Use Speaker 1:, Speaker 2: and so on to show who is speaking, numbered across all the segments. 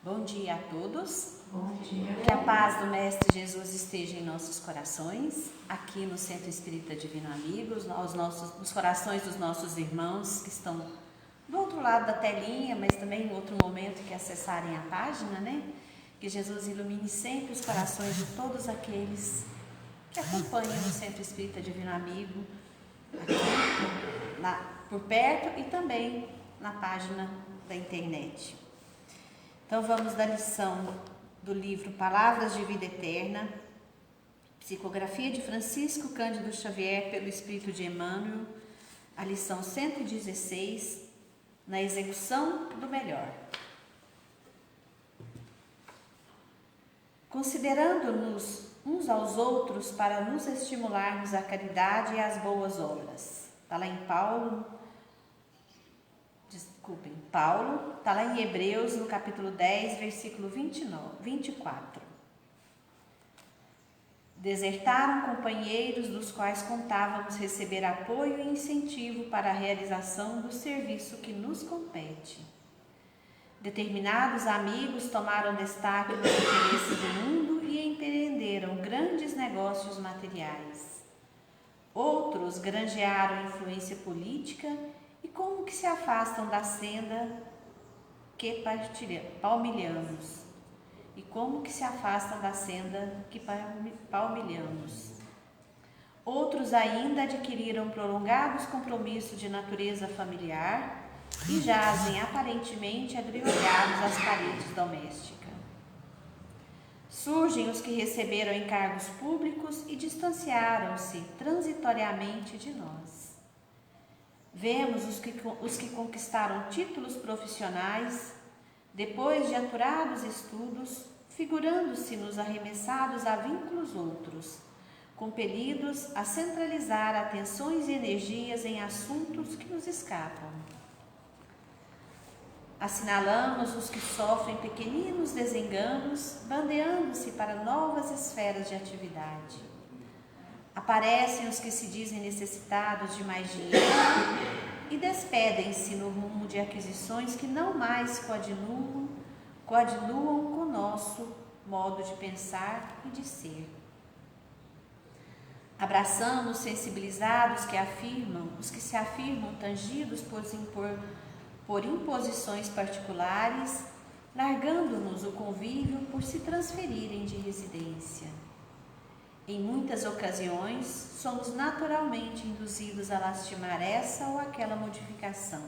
Speaker 1: Bom dia a todos.
Speaker 2: Bom dia.
Speaker 1: Que a paz do Mestre Jesus esteja em nossos corações, aqui no Centro Espírita Divino Amigo, nos corações dos nossos irmãos que estão do outro lado da telinha, mas também em outro momento que acessarem a página, né? Que Jesus ilumine sempre os corações de todos aqueles que acompanham o Centro Espírita Divino Amigo, aqui, por perto e também na página da internet. Então vamos da lição do livro Palavras de Vida Eterna, psicografia de Francisco Cândido Xavier pelo Espírito de Emmanuel, a lição 116, na execução do melhor. Considerando-nos uns aos outros para nos estimularmos à caridade e às boas obras. Está lá em Paulo, está lá em Hebreus, no capítulo 10, versículo 24. Desertaram companheiros dos quais contávamos receber apoio e incentivo para a realização do serviço que nos compete. Determinados amigos tomaram destaque nos interesses do mundo e empreenderam grandes negócios materiais. Outros granjearam influência política e como que se afastam da senda que palmilhamos. Outros ainda adquiriram prolongados compromissos de natureza familiar e jazem aparentemente agrilhoados às paredes domésticas. Surgem os que receberam encargos públicos e distanciaram-se transitoriamente de nós. Vemos os que conquistaram títulos profissionais, depois de aturados estudos, figurando-se-nos arremessados a vínculos outros, compelidos a centralizar atenções e energias em assuntos que nos escapam. Assinalamos os que sofrem pequeninos desenganos, bandeando-se para novas esferas de atividade. Aparecem os que se dizem necessitados de mais dinheiro e despedem-se no rumo de aquisições que não mais coadulam com o nosso modo de pensar e de ser. Abraçamos sensibilizados os que se afirmam tangidos por imposições particulares, largando-nos o convívio por se transferirem de residência. Em muitas ocasiões, somos naturalmente induzidos a lastimar essa ou aquela modificação,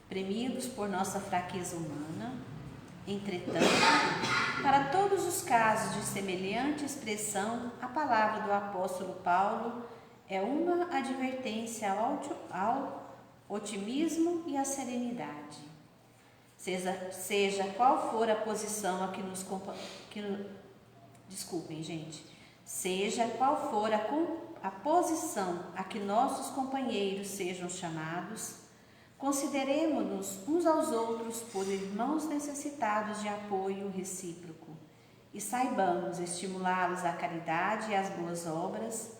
Speaker 1: premidos por nossa fraqueza humana. Entretanto, para todos os casos de semelhante expressão, a palavra do apóstolo Paulo é uma advertência ao otimismo e à serenidade. Seja qual for a posição a que nos Seja qual for a posição a que nossos companheiros sejam chamados, consideremo-nos uns aos outros por irmãos necessitados de apoio recíproco e saibamos estimulá-los à caridade e às boas obras,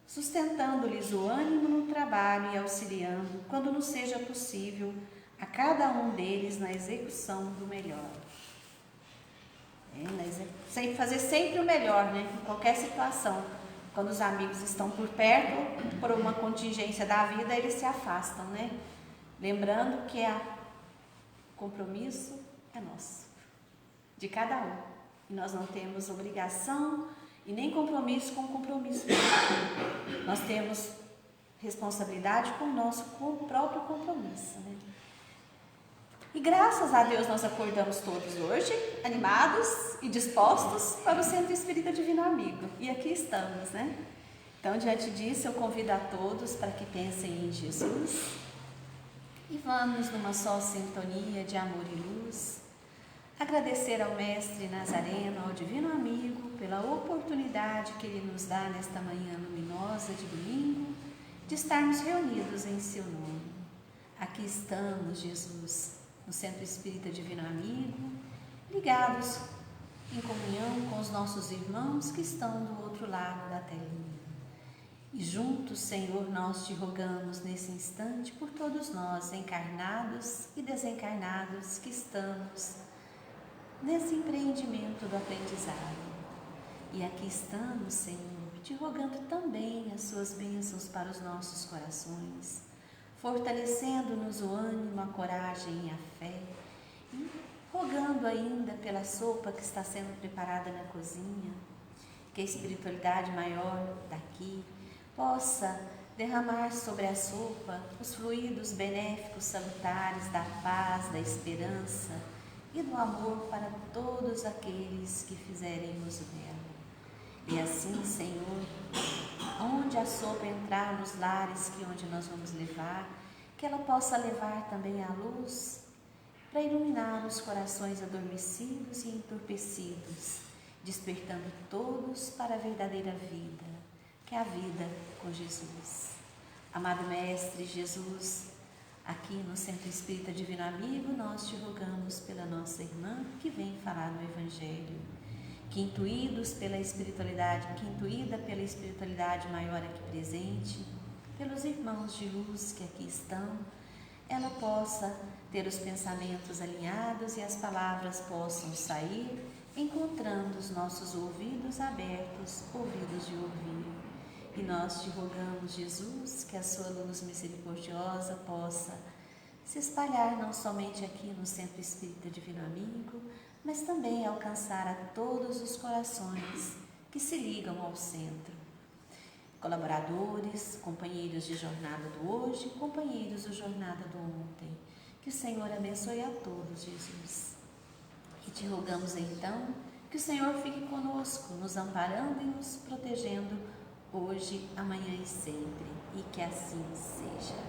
Speaker 1: sustentando-lhes o ânimo no trabalho e auxiliando, quando nos seja possível, a cada um deles na execução do melhor. Fazer sempre o melhor, né? Em qualquer situação. Quando os amigos estão por perto, por uma contingência da vida, eles se afastam, né? Lembrando que o compromisso é nosso, de cada um. E nós não temos obrigação e nem compromisso com o compromisso. Nós temos responsabilidade com o nosso próprio compromisso, né? E graças a Deus nós acordamos todos hoje, animados e dispostos para o Centro Espírita Divino Amigo. E aqui estamos, né? Então, diante disso, eu convido a todos para que pensem em Jesus e vamos numa só sintonia de amor e luz, agradecer ao Mestre Nazareno, ao Divino Amigo, pela oportunidade que Ele nos dá nesta manhã luminosa de domingo, de estarmos reunidos em Seu nome. Aqui estamos, Jesus, no Centro Espírita Divino Amigo, ligados em comunhão com os nossos irmãos que estão do outro lado da telinha. E juntos, Senhor, nós te rogamos nesse instante por todos nós, encarnados e desencarnados, que estamos nesse empreendimento do aprendizado. E aqui estamos, Senhor, te rogando também as suas bênçãos para os nossos corações, fortalecendo-nos o ânimo, a coragem e a fé, e rogando ainda pela sopa que está sendo preparada na cozinha, que a espiritualidade maior daqui possa derramar sobre a sopa os fluidos benéficos, salutares da paz, da esperança e do amor para todos aqueles que fizerem uso dela. E assim, Senhor, onde a sopa entrar nos lares que onde nós vamos levar, que ela possa levar também a luz para iluminar os corações adormecidos e entorpecidos, despertando todos para a verdadeira vida, que é a vida com Jesus. Amado Mestre Jesus, aqui no Centro Espírita Divino Amigo, nós te rogamos pela nossa irmã que vem falar no Evangelho, que intuída pela espiritualidade maior aqui presente, pelos irmãos de luz que aqui estão, ela possa ter os pensamentos alinhados e as palavras possam sair, encontrando os nossos ouvidos abertos, ouvidos de ouvir. E nós te rogamos, Jesus, que a sua luz misericordiosa possa se espalhar não somente aqui no Centro Espírita Divino Amigo, mas também alcançar a todos os corações que se ligam ao centro. Colaboradores, companheiros de jornada do hoje, companheiros de jornada do ontem. Que o Senhor abençoe a todos, Jesus. E te rogamos então que o Senhor fique conosco, nos amparando e nos protegendo hoje, amanhã e sempre. E que assim seja.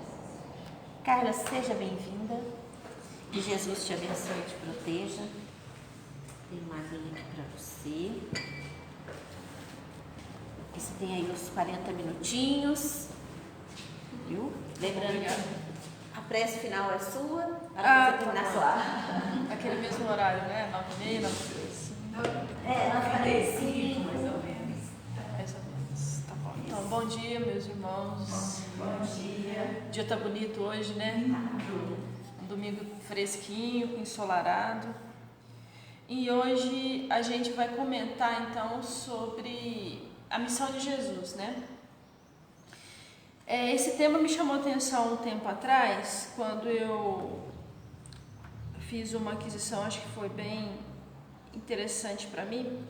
Speaker 1: Carla, seja bem-vinda. Que Jesus te abençoe e te proteja. Tem uma aguinha aqui para você. Que você tem aí uns 40 minutinhos. Viu? Lembrando que a prece final é sua, para você terminar sua.
Speaker 2: Aquele mesmo horário, né? 9h30, 9h35.
Speaker 1: É, 9h45, mais ou menos.
Speaker 2: Mais ou menos, tá bom. Então, bom dia, meus irmãos.
Speaker 1: Bom dia.
Speaker 2: O dia tá bonito hoje, né? Um domingo fresquinho, ensolarado. E hoje a gente vai comentar, então, sobre a missão de Jesus, né? Esse tema me chamou a atenção um tempo atrás, quando eu fiz uma aquisição, acho que foi bem interessante para mim.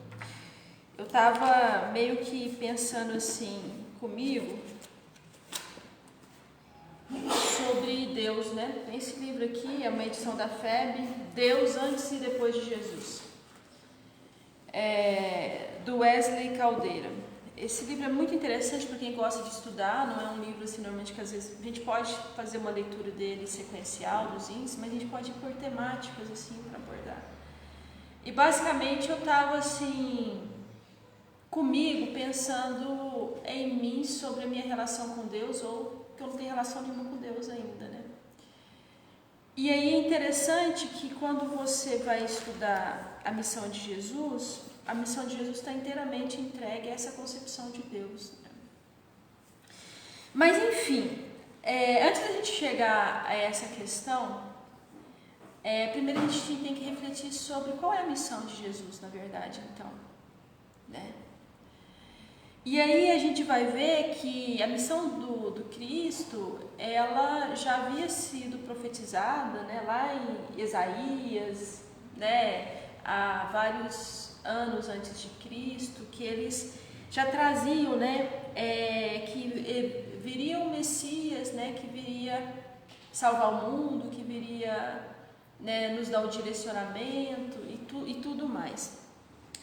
Speaker 2: Eu estava meio que pensando assim comigo sobre Deus, né? Tem esse livro aqui, é uma edição da FEB, Deus antes e depois de Jesus, do Wesley Caldeira. Esse livro é muito interessante para quem gosta de estudar, não é um livro assim, normalmente que às vezes a gente pode fazer uma leitura dele sequencial dos índices, mas a gente pode ir por temáticas assim para abordar. E basicamente eu estava assim comigo pensando em mim sobre a minha relação com Deus, ou que eu não tenho relação nenhuma com Deus ainda, né? E aí é interessante que quando você vai estudar a missão de Jesus, a missão de Jesus está inteiramente entregue a essa concepção de Deus, né? Mas enfim, antes da gente chegar a essa questão, primeiro a gente tem que refletir sobre qual é a missão de Jesus, na verdade, então, né? E aí a gente vai ver que a missão do Cristo, ela já havia sido profetizada, né, lá em Isaías, né, há vários anos antes de Cristo, que eles já traziam, né, que viria o Messias, né, que viria salvar o mundo, que viria, né, nos dar o direcionamento e tudo mais.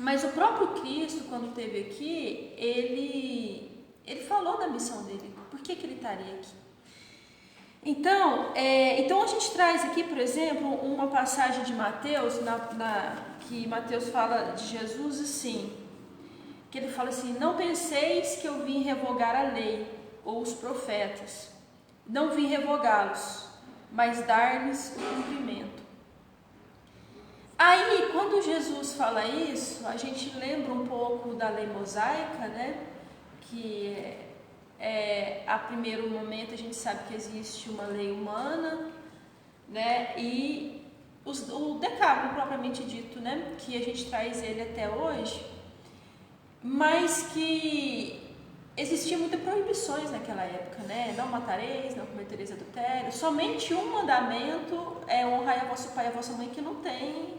Speaker 2: Mas o próprio Cristo, quando esteve aqui, ele falou da missão dele. Por que ele estaria aqui? Então a gente traz aqui, por exemplo, uma passagem de Mateus, que Mateus fala de Jesus assim, que ele fala assim: não penseis que eu vim revogar a lei ou os profetas. Não vim revogá-los, mas dar-lhes o cumprimento. Aí, quando Jesus fala isso, a gente lembra um pouco da lei mosaica, né? Que a primeiro momento a gente sabe que existe uma lei humana, né? E o Decálogo propriamente dito, né? Que a gente traz ele até hoje, mas que existia muitas proibições naquela época, né? Não matareis, não cometereis adultério. Somente um mandamento é honrar a vosso pai e a vossa mãe, que não tem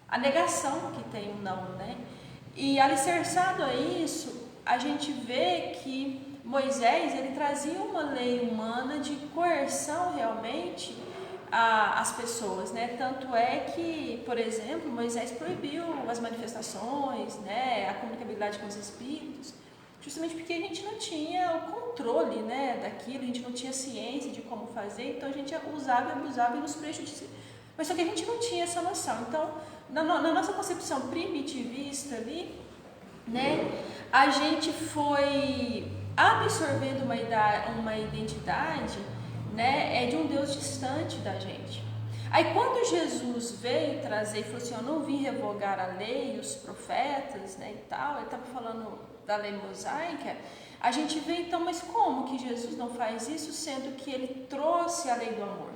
Speaker 2: a negação que tem o não, né? E alicerçado a isso, a gente vê que Moisés, ele trazia uma lei humana de coerção realmente às pessoas, né? Tanto é que, por exemplo, Moisés proibiu as manifestações, né? A comunicabilidade com os espíritos, justamente porque a gente não tinha o controle, né, daquilo, a gente não tinha ciência de como fazer, então a gente usava e abusava e nos prejudiciava. Mas só que a gente não tinha essa noção. Então, na nossa concepção primitivista ali, né, a gente foi absorvendo uma identidade, né, de um Deus distante da gente. Aí quando Jesus veio trazer e falou assim, eu não vim revogar a lei, os profetas, né, e tal, ele estava falando da lei mosaica, a gente vê então, mas como que Jesus não faz isso, sendo que ele trouxe a lei do amor?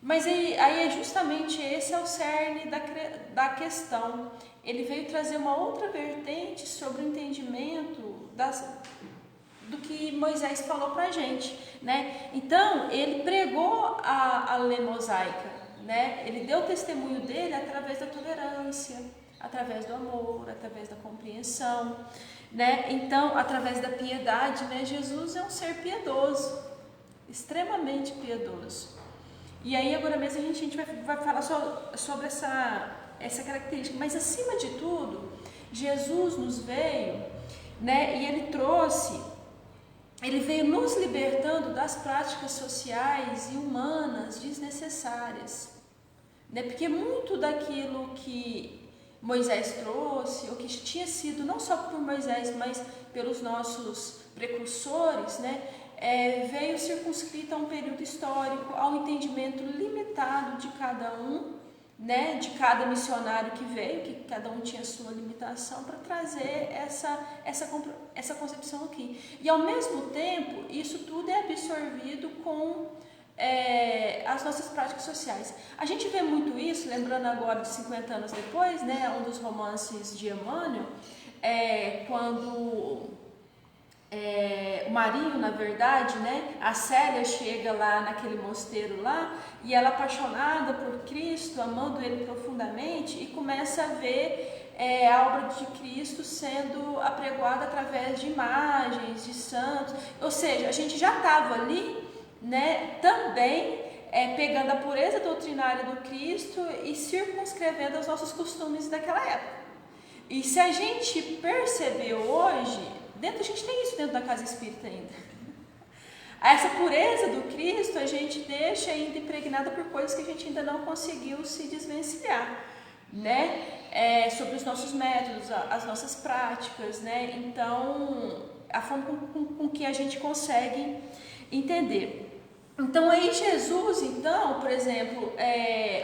Speaker 2: Mas aí é justamente esse é o cerne da questão. Ele veio trazer uma outra vertente sobre o entendimento do que Moisés falou para a gente, né? Então, ele pregou a lei mosaica, né? Ele deu testemunho dele através da tolerância, através do amor, através da compreensão, né? Então, através da piedade, né? Jesus é um ser piedoso, extremamente piedoso. E aí agora mesmo a gente vai falar sobre essa característica, mas acima de tudo, Jesus nos veio, né? E ele veio nos libertando das práticas sociais e humanas desnecessárias, né? Porque muito daquilo que Moisés trouxe, ou que tinha sido não só por Moisés, mas pelos nossos precursores, né? Veio circunscrito a um período histórico, ao entendimento limitado de cada um, né, de cada missionário que veio, que cada um tinha sua limitação, para trazer essa concepção aqui. E ao mesmo tempo, isso tudo é absorvido com as nossas práticas sociais. A gente vê muito isso, lembrando agora de 50 anos depois, né, um dos romances de Emmanuel, quando o Marinho, na verdade, né, a Célia chega lá naquele mosteiro lá e ela é apaixonada por Cristo, amando ele profundamente, e começa a ver a obra de Cristo sendo apregoada através de imagens, de santos, ou seja, a gente já estava ali, né, também pegando a pureza doutrinária do Cristo e circunscrevendo os nossos costumes daquela época. E se a gente percebeu hoje, a gente tem isso dentro da casa espírita ainda. Essa pureza do Cristo a gente deixa ainda impregnada por coisas que a gente ainda não conseguiu se desvencilhar, né? Sobre os nossos métodos, as nossas práticas, né? Então, a forma com que a gente consegue entender. Então aí Jesus, então, por exemplo,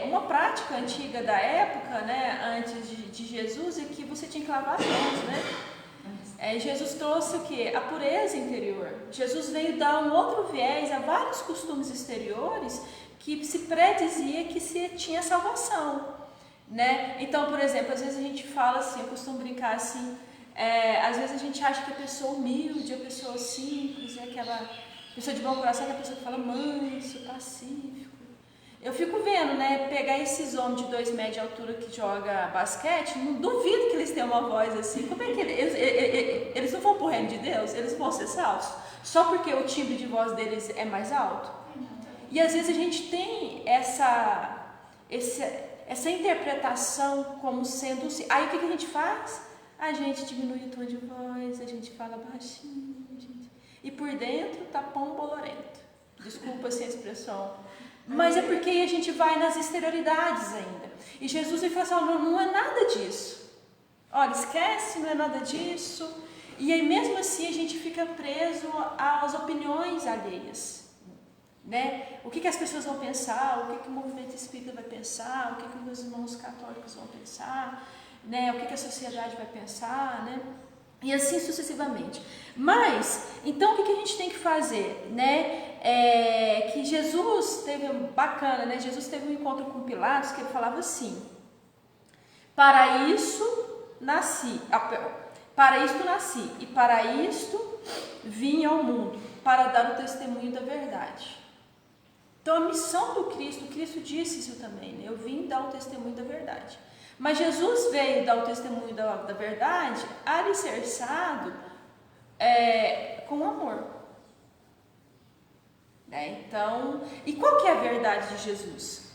Speaker 2: uma prática antiga da época, né, antes de Jesus, é que você tinha que lavar as mãos, né? Jesus trouxe o quê? A pureza interior. Jesus veio dar um outro viés a vários costumes exteriores que se predizia que se tinha salvação, né? Então, por exemplo, às vezes a gente fala assim, eu costumo brincar assim, às vezes a gente acha que a pessoa humilde, a pessoa simples, aquela pessoa de bom coração, é a pessoa que fala manso, pacífico. Eu fico vendo, né, pegar esses homens de 2 metros de altura que joga basquete, não duvido que eles tenham uma voz assim. Como é que eles não vão pro reino de Deus? Eles vão ser salvos? Só porque o timbre de voz deles é mais alto? E às vezes a gente tem essa interpretação como sendo... Aí o que a gente faz? A gente diminui o tom de voz, a gente fala baixinho, e por dentro tá pão bolorento. Desculpa essa expressão. Mas é porque a gente vai nas exterioridades ainda. E Jesus ele fala assim, não é nada disso. Olha, esquece, não é nada disso. E aí mesmo assim a gente fica preso às opiniões alheias, né? O que as pessoas vão pensar, o que o movimento espírita vai pensar, o que os meus irmãos católicos vão pensar, né? O que a sociedade vai pensar, né? E assim sucessivamente. Mas, então o que a gente tem que fazer, né? Que Jesus teve, bacana, né? Jesus teve um encontro com Pilatos que ele falava assim: para isto nasci, e para isto vim ao mundo, para dar o testemunho da verdade. Então a missão do Cristo disse isso também, né? Eu vim dar o testemunho da verdade. Mas Jesus veio dar o testemunho da verdade alicerçado com amor. Né? Então, e qual que é a verdade de Jesus?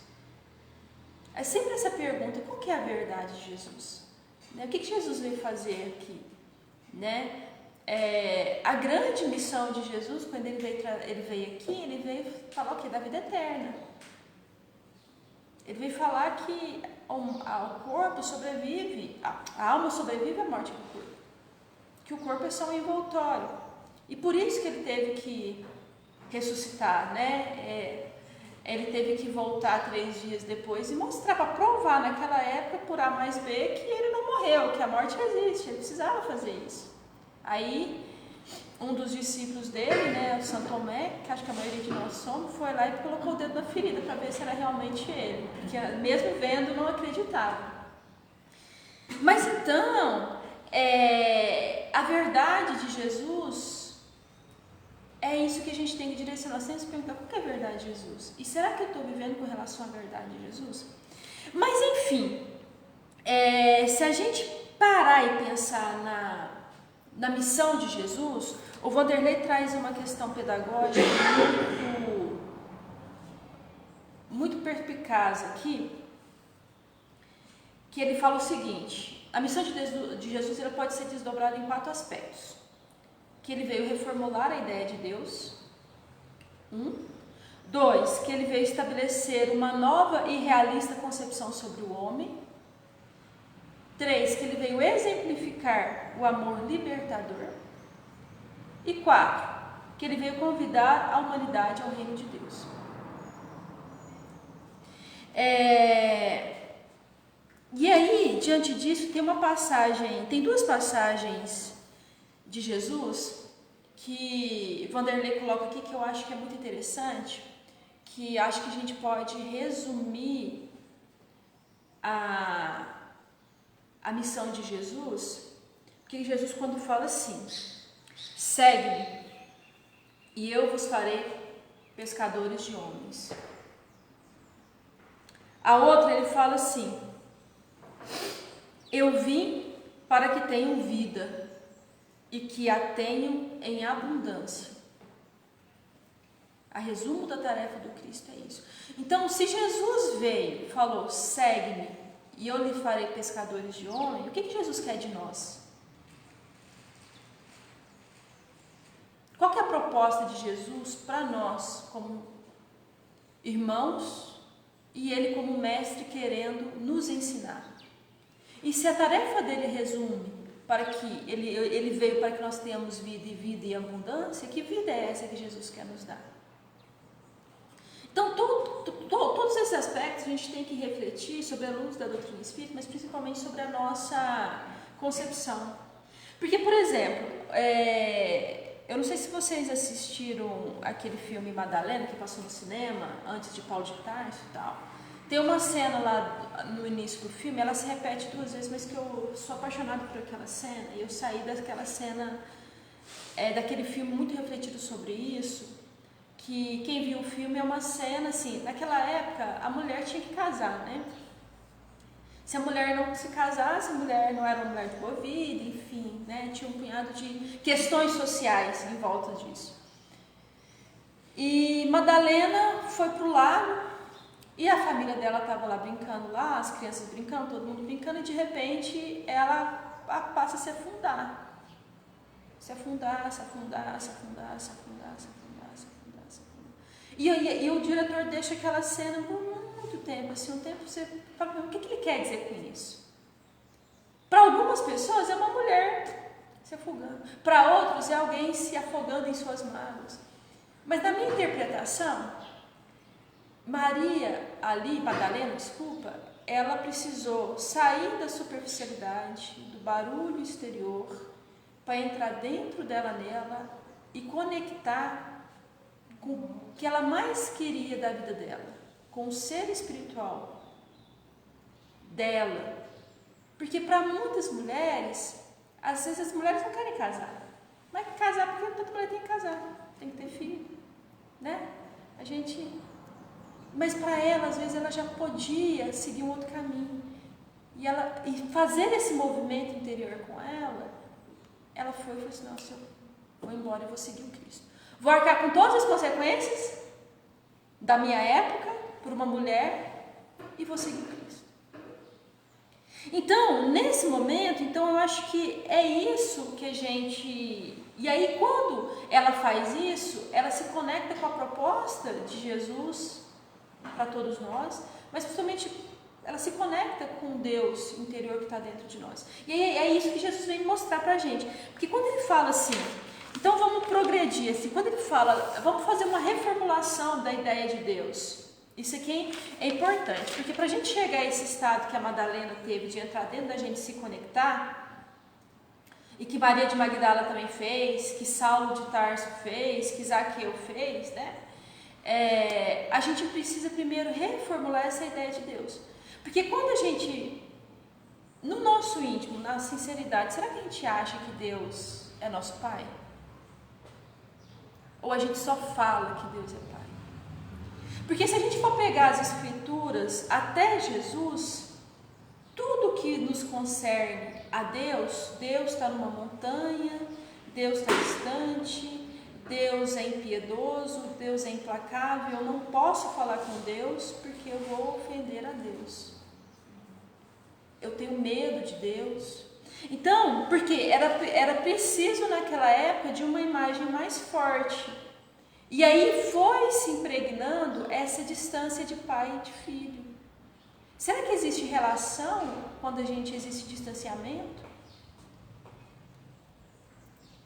Speaker 2: É sempre essa pergunta: qual que é a verdade de Jesus? Né? O que Jesus veio fazer aqui? Né? A grande missão de Jesus, quando ele veio aqui, ele veio falar o quê? Da vida eterna. Ele veio falar que o corpo sobrevive, a alma sobrevive à morte do corpo. Que o corpo é só um envoltório. E por isso que ele teve que ressuscitar, né? Ele teve que voltar 3 dias depois e mostrar, para provar naquela época, por A mais B, que ele não morreu, que a morte existe. Ele precisava fazer isso. Aí, um dos discípulos dele, né, o Santo Tomé, que acho que a maioria de nós somos, foi lá e colocou o dedo na ferida para ver se era realmente ele, porque mesmo vendo não acreditava. Mas então, a verdade de Jesus é isso que a gente tem que direcionar. Nós temos que perguntar: qual que é a verdade de Jesus? E será que eu estou vivendo com relação à verdade de Jesus? Mas enfim, se a gente parar e pensar na missão de Jesus, o Vanderlei traz uma questão pedagógica muito perspicaz aqui, que ele fala o seguinte: a missão de Jesus ela pode ser desdobrada em 4 aspectos. Que ele veio reformular a ideia de Deus. 2, que ele veio estabelecer uma nova e realista concepção sobre o homem. 3, que ele veio exemplificar o amor libertador. E 4, que ele veio convidar a humanidade ao reino de Deus. E aí, diante disso, tem 2 passagens de Jesus que Vanderlei coloca aqui, que eu acho que é muito interessante, que acho que a gente pode resumir a missão de Jesus, porque Jesus, quando fala assim: segue-me e eu vos farei pescadores de homens. A outra ele fala assim: eu vim para que tenham vida e que a tenham em abundância. A resumo da tarefa do Cristo é isso. Então, se Jesus veio, falou: segue-me e eu lhe farei pescadores de homens, o que Jesus quer de nós? Qual que é a proposta de Jesus para nós, como irmãos, e ele como mestre querendo nos ensinar? E se a tarefa dele resume para que ele veio para que nós tenhamos vida e abundância, que vida é essa que Jesus quer nos dar? Então, todos esses aspectos a gente tem que refletir sobre a luz da doutrina espírita, mas principalmente sobre a nossa concepção. Porque, por exemplo, eu não sei se vocês assistiram aquele filme Madalena, que passou no cinema, antes de Paulo de Tarso e tal. Tem uma cena lá no início do filme, ela se repete 2 vezes, mas que eu sou apaixonada por aquela cena, e eu saí daquela cena, daquele filme muito refletido sobre isso, que quem viu o filme é uma cena assim, naquela época a mulher tinha que casar, né? Se a mulher não se casasse, a mulher não era uma mulher de boa vida, enfim, né? Tinha um punhado de questões sociais em volta disso. E Madalena foi pro lago, e a família dela estava lá brincando, as crianças brincando, todo mundo brincando, e de repente ela passa a se afundar. Se afundar. E o diretor deixa aquela cena por muito tempo, assim, um tempo você fala: o que ele quer dizer com isso? Para algumas pessoas é uma mulher se afogando, para outros é alguém se afogando em suas mágoas. Mas na minha interpretação, Madalena, ela precisou sair da superficialidade, do barulho exterior, para entrar dentro nela e conectar com o que ela mais queria da vida dela, com o ser espiritual dela. Porque para muitas mulheres, às vezes as mulheres não querem casar. Mas casar, porque toda mulher tem que casar, tem que ter filho, né? Mas para ela, às vezes, ela já podia seguir um outro caminho. E fazer esse movimento interior com ela falou assim, nossa, eu vou embora e vou seguir o Cristo. Vou arcar com todas as consequências da minha época, por uma mulher, e vou seguir o Cristo. Então, nesse momento, eu acho que é isso que a gente... E aí, quando ela faz isso, ela se conecta com a proposta de Jesus para todos nós, mas principalmente ela se conecta com Deus interior que está dentro de nós. E aí, é isso que Jesus vem mostrar para a gente. Porque quando ele fala assim, então vamos progredir, assim, quando ele fala, vamos fazer uma reformulação da ideia de Deus. Isso aqui é importante, porque para a gente chegar a esse estado que a Madalena teve, de entrar dentro da gente, se conectar, e que Maria de Magdala também fez, que Saulo de Tarso fez, que Zaqueu fez, né? A gente precisa primeiro reformular essa ideia de Deus. Porque quando a gente, no nosso íntimo, na sinceridade, será que a gente acha que Deus é nosso Pai? Ou a gente só fala que Deus é Pai? Porque se a gente for pegar as Escrituras até Jesus, tudo que nos concerne a Deus, Deus está numa montanha, Deus está distante, Deus é impiedoso, Deus é implacável, eu não posso falar com Deus porque eu vou ofender a Deus. Eu tenho medo de Deus. Então, porque era preciso naquela época de uma imagem mais forte. E aí foi se impregnando essa distância de pai e de filho. Será que existe relação quando existe distanciamento?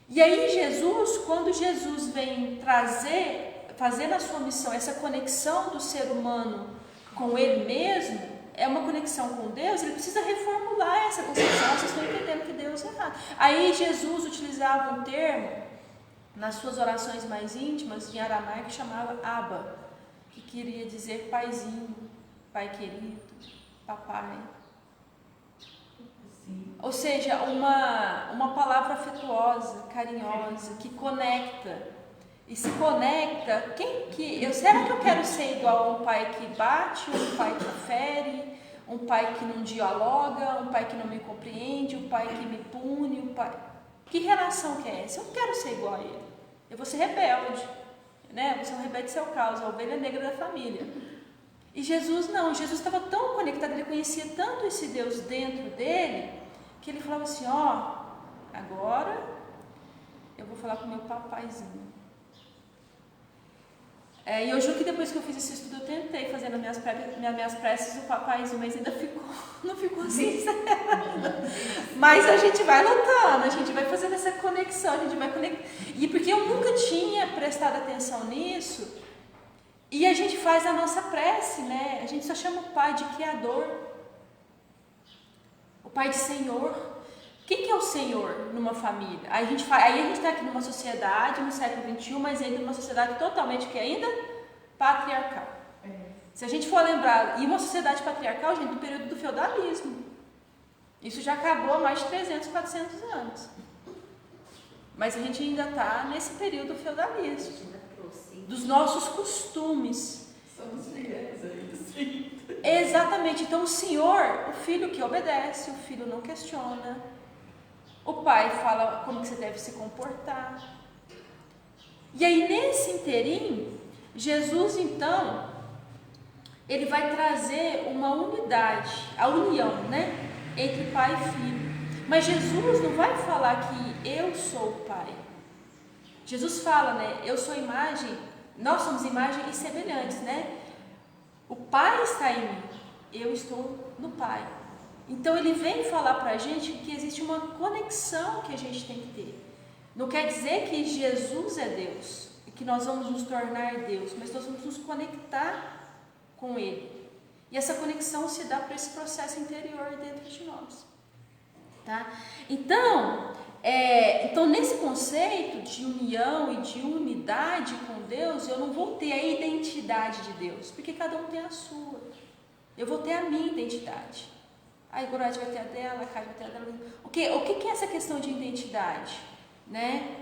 Speaker 2: E aí Jesus, quando Jesus vem fazer na sua missão essa conexão do ser humano com ele mesmo, é uma conexão com Deus, ele precisa reformular essa concepção. Vocês estão entendendo que Deus é errado. Aí Jesus utilizava um termo nas suas orações mais íntimas, em aramaico, que chamava Abba, que queria dizer paizinho, pai querido, papai. Sim. Ou seja, uma palavra afetuosa, carinhosa, que conecta. E se conecta, será que eu quero ser igual a um pai que bate, um pai que fere, um pai que não dialoga, um pai que não me compreende, um pai que me pune, um pai... Que relação que é essa? Eu não quero ser igual a ele. Eu vou ser rebelde, né? Você é um rebelde seu causa, a ovelha negra da família. E Jesus não, Jesus estava tão conectado, ele conhecia tanto esse Deus dentro dele, que ele falava assim, agora eu vou falar com meu papaizinho. E eu juro que depois que eu fiz esse estudo, eu tentei fazer nas minhas preces o papaizinho, mas ainda não ficou sincero. Mas a gente vai lutando, a gente vai fazendo essa conexão, a gente vai conectar. E porque eu nunca tinha prestado atenção nisso, e a gente faz a nossa prece, né? A gente só chama o Pai de Criador, o Pai de Senhor. Quem que é o Senhor numa família? Aí a gente está aqui numa sociedade, no século XXI, mas ainda numa sociedade totalmente que ainda patriarcal. Se a gente for lembrar, e uma sociedade patriarcal, gente, do período do feudalismo. Isso já acabou há mais de 300, 400 anos. Mas a gente ainda está nesse período do feudalismo. Dos nossos costumes.
Speaker 3: Somos fiéis ainda, sim.
Speaker 2: Exatamente. Então o Senhor, o filho que obedece, o filho não questiona. O pai fala como que você deve se comportar. E aí nesse inteirinho, Jesus então, ele vai trazer uma unidade, a união, né, entre pai e filho. Mas Jesus não vai falar que eu sou o pai. Jesus fala, né, eu sou imagem, nós somos imagem e semelhantes, né? O pai está em mim, eu estou no pai. Então ele vem falar para a gente que existe uma conexão que a gente tem que ter. Não quer dizer que Jesus é Deus e que nós vamos nos tornar Deus, mas nós vamos nos conectar com Ele. E essa conexão se dá por esse processo interior dentro de nós. Tá? Então, Então, nesse conceito de união e de unidade com Deus, eu não vou ter a identidade de Deus, porque cada um tem a sua. Eu vou ter a minha identidade. A Igorete vai ter a dela, a Cátia vai ter a dela. O que é essa questão de identidade? Né?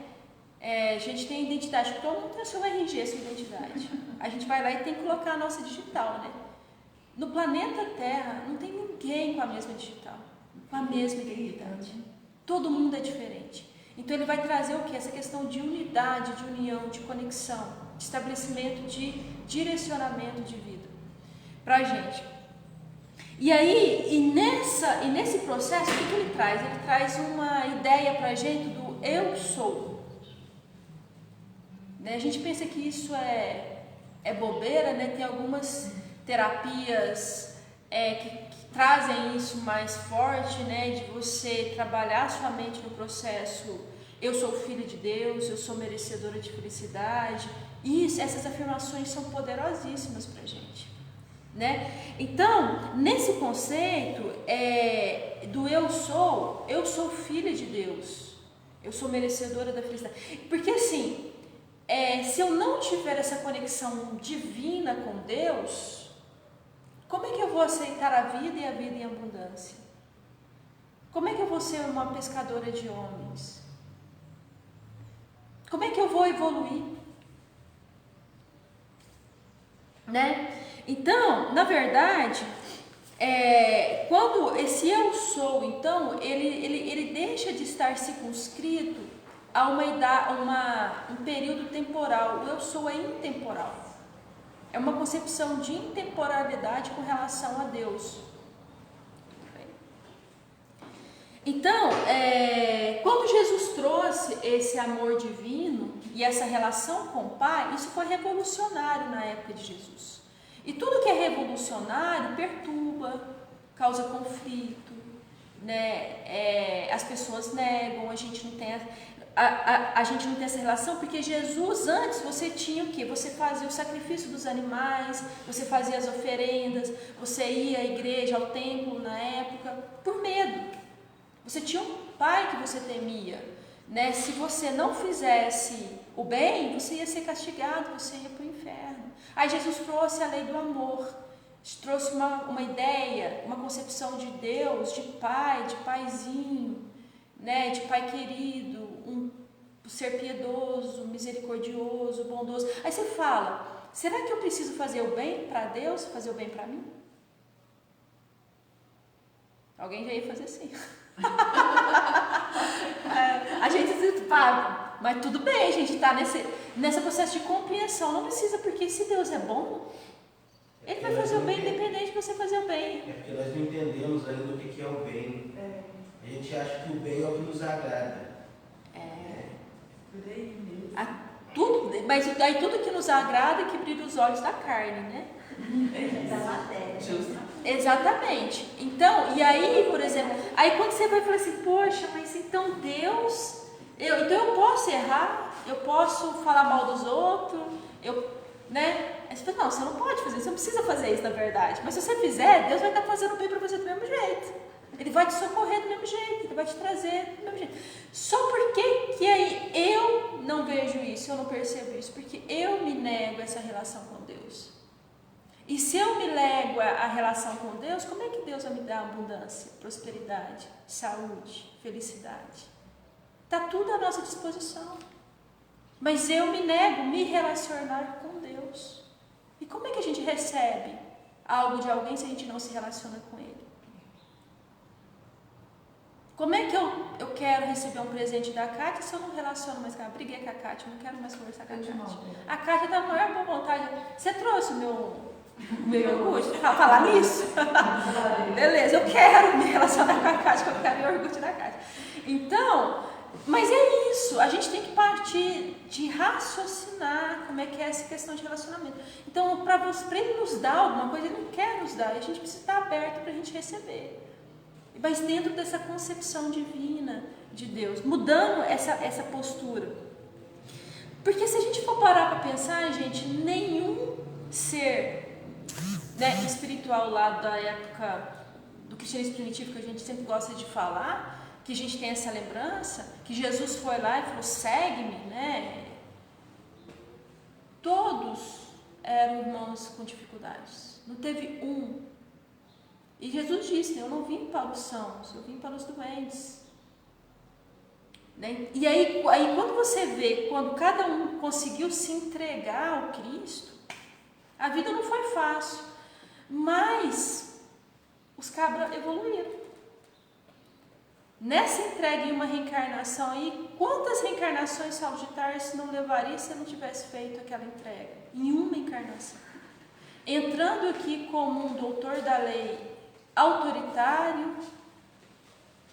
Speaker 2: A gente tem identidade, todo mundo tem a sua RG, a sua identidade. A gente vai lá e tem que colocar a nossa digital, né? No planeta Terra, não tem ninguém com a mesma digital, com a mesma identidade. Todo mundo é diferente. Então ele vai trazer o que? Essa questão de unidade, de união, de conexão, de estabelecimento, de direcionamento de vida para a gente. E aí, nesse processo, o que ele traz? Ele traz uma ideia para a gente do eu sou. Né? A gente pensa que isso é bobeira, né? Tem algumas terapias que trazem isso mais forte, né? De você trabalhar sua mente no processo. Eu sou filho de Deus, eu sou merecedora de felicidade. Essas afirmações são poderosíssimas para a gente. Né? Então, nesse conceito do eu sou filha de Deus, eu sou merecedora da felicidade. Porque assim, se eu não tiver essa conexão divina com Deus, como é que eu vou aceitar a vida e a vida em abundância? Como é que eu vou ser uma pescadora de homens? Como é que eu vou evoluir? Né? Então, na verdade, quando esse eu sou, então, ele deixa de estar circunscrito a um período temporal. O eu sou é intemporal. É uma concepção de intemporalidade com relação a Deus. Então, quando Jesus trouxe esse amor divino e essa relação com o Pai, isso foi revolucionário na época de Jesus. E tudo que é revolucionário perturba, causa conflito, né? As pessoas negam, a gente não tem essa relação, porque Jesus, antes, você tinha o quê? Você fazia o sacrifício dos animais, você fazia as oferendas, você ia à igreja, ao templo na época, por medo. Você tinha um pai que você temia, né? Se você não fizesse o bem, você ia ser castigado, você ia para o inferno. Aí Jesus trouxe a lei do amor, trouxe uma ideia, uma concepção de Deus, de pai, de paizinho, né? De pai querido, um ser piedoso, misericordioso, bondoso. Aí você fala, será que eu preciso fazer o bem para Deus, fazer o bem para mim? Alguém já ia fazer assim. A gente diz, pá, mas tudo bem, a gente está nesse processo de compreensão, não precisa, porque se Deus é bom, Ele vai fazer o bem independente de você fazer o bem.
Speaker 4: É porque nós não entendemos ainda o que é o bem. A gente acha que o bem é o que nos agrada.
Speaker 2: Mas aí tudo que nos agrada é que brilha os olhos da carne, né?
Speaker 1: Da matéria.
Speaker 2: Exatamente. Então, e aí, por exemplo, aí quando você vai falar assim, poxa, mas então Deus, então eu posso errar, eu posso falar mal dos outros, né? Aí você fala, não, você não pode fazer isso, você não precisa fazer isso na verdade. Mas se você fizer, Deus vai estar fazendo bem para você do mesmo jeito. Ele vai te socorrer do mesmo jeito, Ele vai te trazer do mesmo jeito. Só porque que aí eu não vejo isso, eu não percebo isso, porque eu me nego a essa relação com Deus. E se eu me nego a relação com Deus, como é que Deus vai me dar abundância, prosperidade, saúde, felicidade? Está tudo à nossa disposição. Mas eu me nego a me relacionar com Deus. E como é que a gente recebe algo de alguém se a gente não se relaciona com Ele? Como é que eu quero receber um presente da Kátia se eu não relaciono mais com ela? Briguei com a Kátia, não quero mais conversar com a Kátia. A Kátia está na maior boa vontade. Você trouxe o meu iogurte? Falar nisso? Beleza, eu quero me relacionar com a Kátia, eu quero o iogurte da Kátia. Então, mas é isso, a gente tem que partir de raciocinar como é que é essa questão de relacionamento. Então, para Ele nos dar alguma coisa, Ele não quer nos dar, a gente precisa estar aberto para a gente receber. Mas dentro dessa concepção divina de Deus, mudando essa postura. Porque se a gente for parar para pensar, gente, nenhum ser, né, espiritual lá da época do cristianismo primitivo, que a gente sempre gosta de falar, que a gente tem essa lembrança, que Jesus foi lá e falou, segue-me, né? Todos eram irmãos com dificuldades, não teve um. E Jesus disse, eu não vim para os sãos, eu vim para os doentes. Né? E aí quando você vê, quando cada um conseguiu se entregar ao Cristo, a vida não foi fácil, mas os cabras evoluíram. Nessa entrega em uma reencarnação aí, quantas reencarnações Saulo de Tarso não levaria se não tivesse feito aquela entrega? Em uma encarnação. Entrando aqui como um doutor da lei autoritário,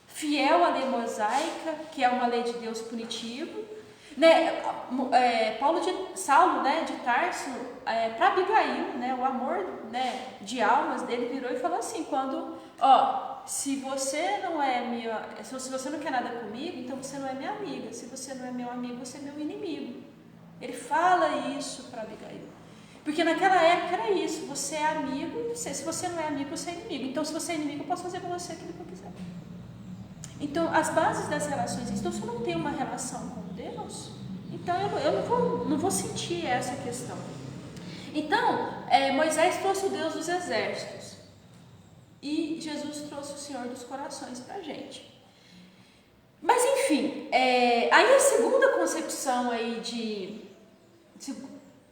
Speaker 2: fiel à lei mosaica, que é uma lei de Deus punitivo, né? Saulo, né, de Tarso, para Abigail, né, o amor, né, de almas dele virou e falou assim, se você não é se você não quer nada comigo, então você não é minha amiga, se você não é meu amigo, você é meu inimigo. Ele fala isso para Abigail. Porque naquela época era isso, você é amigo, se você não é amigo, você é inimigo. Então, se você é inimigo, eu posso fazer com você aquilo que eu quiser. Então, as bases das relações, então se eu não tenho uma relação com Deus, então eu não vou sentir essa questão. Então, Moisés trouxe o Deus dos exércitos e Jesus trouxe o Senhor dos corações para a gente. Mas, enfim, aí a segunda concepção aí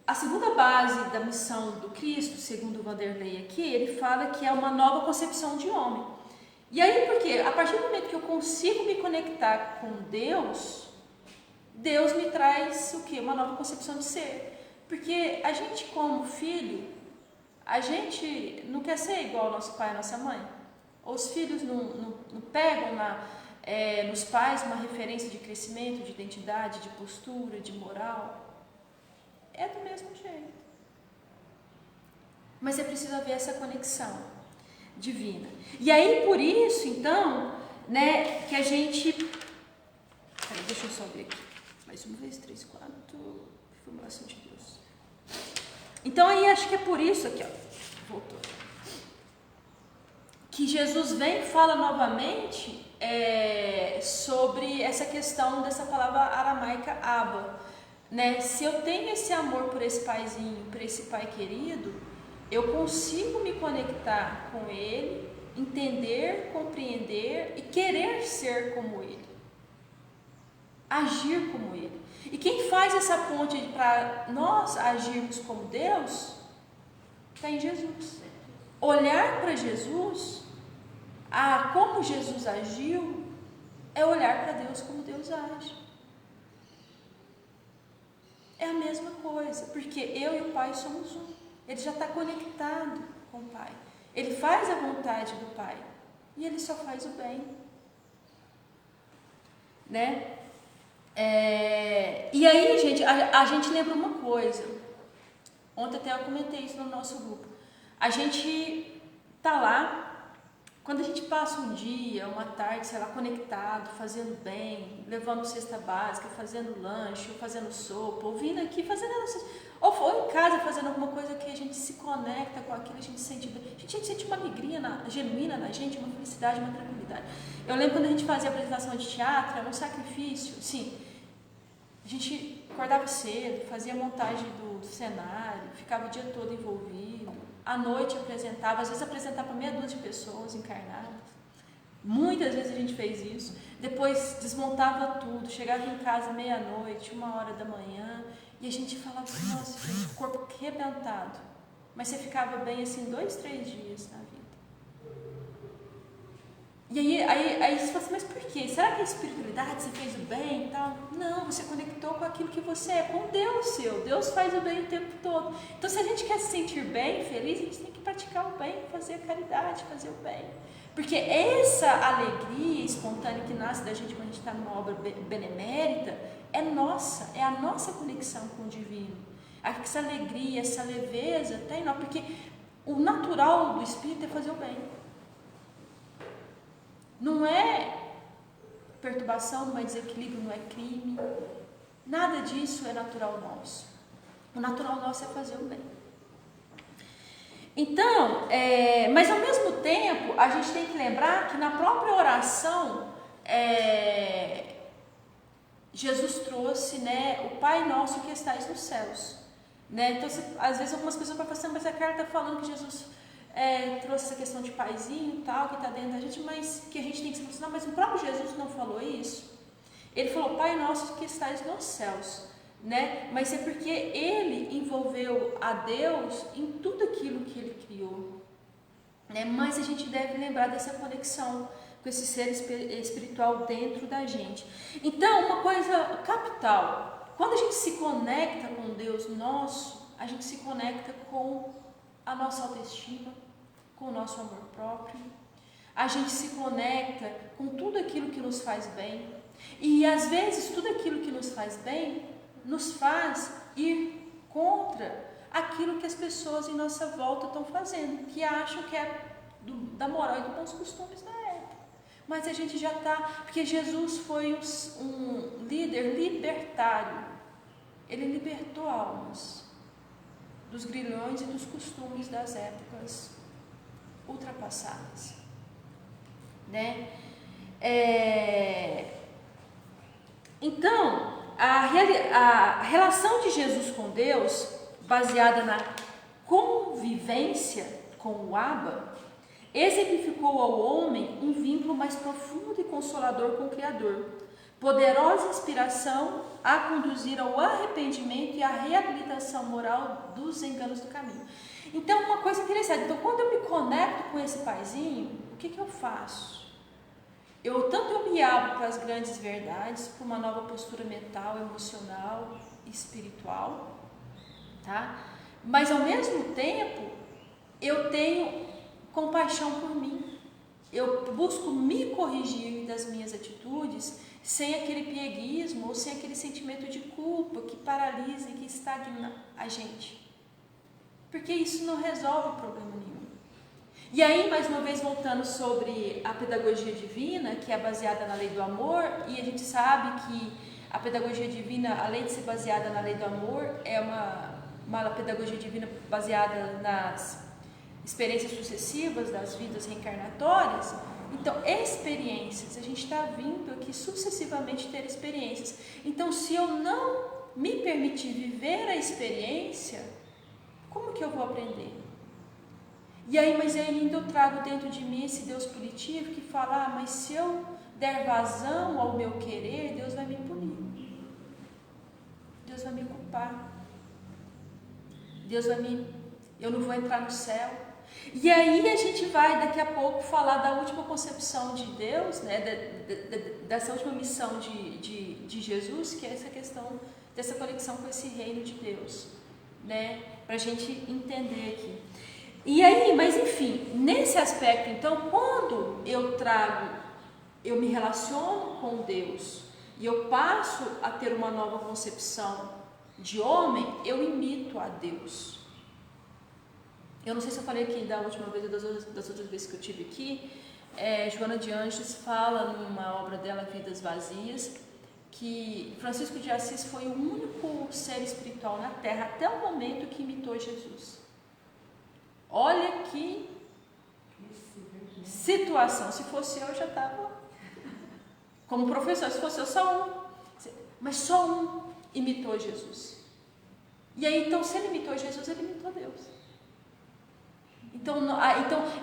Speaker 2: a segunda base da missão do Cristo, segundo o Vanderlei aqui, ele fala que é uma nova concepção de homem. E aí, porque a partir do momento que eu consigo me conectar com Deus, Deus me traz o quê? Uma nova concepção de ser. Porque a gente, como filho, a gente não quer ser igual ao nosso pai e à nossa mãe. Os filhos não pegam nos pais uma referência de crescimento, de identidade, de postura, de moral. É do mesmo jeito. Mas é preciso haver essa conexão divina. E aí, por isso, então, né, que a gente... Peraí, deixa eu só ver aqui. Mais uma vez, 3, 4... Formulação de Deus. Então, aí, acho que é por isso aqui, ó. Voltou. Que Jesus vem e fala novamente sobre essa questão dessa palavra aramaica Abba. Né? Se eu tenho esse amor por esse paizinho, por esse pai querido, eu consigo me conectar com ele, entender, compreender e querer ser como ele, agir como ele. E quem faz essa ponte para nós agirmos como Deus está em Jesus. Olhar para Jesus, como Jesus agiu, é olhar para Deus como Deus age. É a mesma coisa, porque eu e o Pai somos um. Ele já está conectado com o Pai. Ele faz a vontade do Pai e ele só faz o bem, né? E aí, gente, a gente lembra uma coisa. Ontem até eu comentei isso no nosso grupo. A gente tá lá. Quando a gente passa um dia, uma tarde, sei lá, conectado, fazendo bem, levando cesta básica, fazendo lanche, fazendo sopa, ouvindo aqui, fazendo ou em casa fazendo alguma coisa que a gente se conecta com aquilo, a gente sente bem. A gente sente uma alegria genuína na gente, uma felicidade, uma tranquilidade. Eu lembro quando a gente fazia apresentação de teatro, era um sacrifício, sim. A gente acordava cedo, fazia montagem do cenário, ficava o dia todo envolvido. À noite apresentava, às vezes apresentava para meia dúzia de pessoas encarnadas. Muitas vezes a gente fez isso. Depois desmontava tudo, chegava em casa meia-noite, 1h da manhã, e a gente falava, nossa, gente, o corpo arrebentado. Mas você ficava bem assim 2, 3 dias na vida. E aí você fala assim, mas por quê? Será que a espiritualidade, você fez o bem e tal? Não, você conectou com aquilo que você é, com Deus seu. Deus faz o bem o tempo todo. Então, se a gente quer se sentir bem, feliz, a gente tem que praticar o bem, fazer a caridade, fazer o bem. Porque essa alegria espontânea que nasce da gente quando a gente está numa obra benemérita, é nossa, é a nossa conexão com o divino. Essa alegria, essa leveza, está em nós, porque o natural do espírito é fazer o bem. Não é perturbação, não é desequilíbrio, não é crime. Nada disso é natural nosso. O natural nosso é fazer o bem. Então, mas ao mesmo tempo, a gente tem que lembrar que na própria oração, Jesus trouxe, né, o Pai Nosso que estais nos céus. Né? Então, às vezes algumas pessoas podem falar assim, mas a Carla está falando que Jesus trouxe essa questão de paizinho, tal, que está dentro da gente, mas que a gente tem que se posicionar, mas o próprio Jesus não falou isso. Ele falou, Pai Nosso que estais nos céus. Né? Mas é porque ele envolveu a Deus em tudo aquilo que ele criou. Né? Mas a gente deve lembrar dessa conexão com esse ser espiritual dentro da gente. Então, uma coisa capital, quando a gente se conecta com Deus nosso, a gente se conecta com a nossa autoestima, com o nosso amor próprio, a gente se conecta com tudo aquilo que nos faz bem, e às vezes tudo aquilo que nos faz bem nos faz ir contra aquilo que as pessoas em nossa volta estão fazendo, que acham que é da moral e dos bons costumes da época. Mas a gente já está, porque Jesus foi um líder libertário. Ele libertou almas dos grilhões e dos costumes das épocas ultrapassadas. Né? Então, a relação de Jesus com Deus, baseada na convivência com o Abba, exemplificou ao homem um vínculo mais profundo e consolador com o Criador, poderosa inspiração a conduzir ao arrependimento e à reabilitação moral dos enganos do caminho. Então, uma coisa interessante, então, quando eu me conecto com esse paizinho, o que eu faço? Tanto eu me abro para as grandes verdades, para uma nova postura mental, emocional, espiritual, tá? Mas ao mesmo tempo, eu tenho compaixão por mim. Eu busco me corrigir das minhas atitudes sem aquele pieguismo ou sem aquele sentimento de culpa que paralisa e que estagna a gente. Porque isso não resolve problema nenhum. E aí, mais uma vez, voltando sobre a pedagogia divina, que é baseada na lei do amor, e a gente sabe que a pedagogia divina, além de ser baseada na lei do amor, é uma pedagogia divina baseada nas experiências sucessivas das vidas reencarnatórias. Então, experiências, a gente está vindo aqui sucessivamente ter experiências. Então, se eu não me permitir viver a experiência, como que eu vou aprender? E aí, mas ainda eu trago dentro de mim esse Deus punitivo que fala, mas se eu der vazão ao meu querer, Deus vai me punir. Deus vai me culpar. Eu não vou entrar no céu. E aí a gente vai daqui a pouco falar da última concepção de Deus, né, dessa última missão de Jesus, que é essa questão dessa conexão com esse reino de Deus, né, para a gente entender aqui. E aí, mas enfim, nesse aspecto, então, quando eu me relaciono com Deus e eu passo a ter uma nova concepção de homem, eu imito a Deus. Eu não sei se eu falei aqui da última vez ou das outras vezes que eu tive aqui, Joana de Anjos fala numa obra dela, Vidas Vazias, que Francisco de Assis foi o único ser espiritual na Terra até o momento que imitou Jesus. Olha que situação, se fosse eu já estava como professor, se fosse eu só um, mas só um imitou Jesus. E aí então se ele imitou Jesus, ele imitou Deus. Então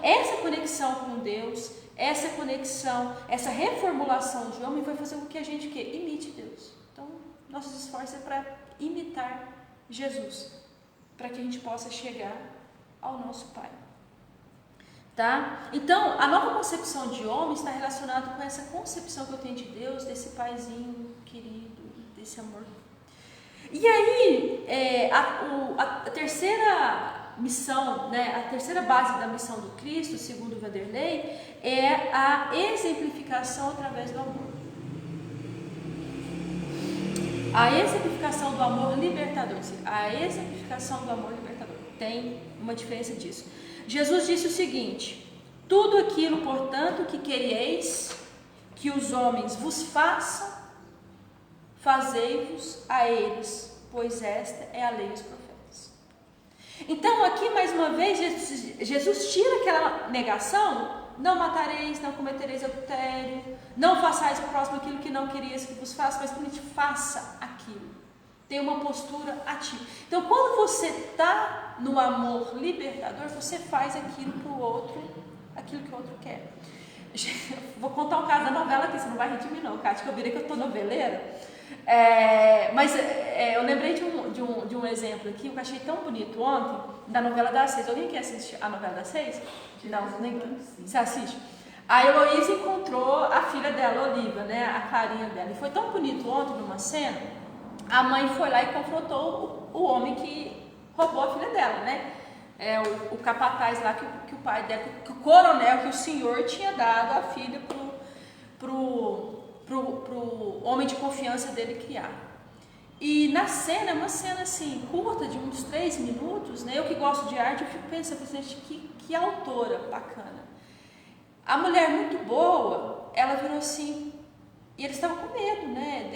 Speaker 2: essa conexão com Deus, essa conexão, essa reformulação de homem vai fazer com que a gente imite Deus. Então nossos esforços é para imitar Jesus, para que a gente possa chegar ao nosso Pai. Tá? Então, a nova concepção de homem está relacionada com essa concepção que eu tenho de Deus, desse paizinho querido, desse amor. E aí, a terceira missão, né, a terceira base da missão do Cristo, segundo Vanderlei, é a exemplificação através do amor. A exemplificação do amor libertador. A exemplificação do amor libertador. Tem uma diferença disso. Jesus disse o seguinte: tudo aquilo, portanto, que quereis que os homens vos façam, fazei-vos a eles, pois esta é a lei dos profetas. Então, aqui mais uma vez, Jesus tira aquela negação não matareis, não cometereis adultério, não façais ao próximo aquilo que não querias que vos faça, mas simplesmente faça aquilo. Tem uma postura ativa. Então, quando você está no amor libertador, você faz aquilo para o outro, aquilo que o outro quer. Vou contar um caso da novela aqui, você não vai rir de mim não, Kátia, que eu virei que eu estou noveleira. Eu lembrei de um exemplo aqui, que eu achei tão bonito ontem, da novela das 6. Alguém quer assistir a novela das 6? Não, nem você assiste. A Heloísa encontrou a filha dela, Olivia, né, a Clarinha dela. E foi tão bonito ontem, numa cena, a mãe foi lá e confrontou o homem que roubou a filha dela, né? O capataz lá que o pai dela, que o coronel, que o senhor tinha dado a filha pro homem de confiança dele criar. E na cena, é uma cena assim, curta, de uns 3 minutos, né? Eu que gosto de arte, eu fico pensando, gente, que autora bacana. A mulher muito boa, ela virou assim, e eles estavam com medo, né?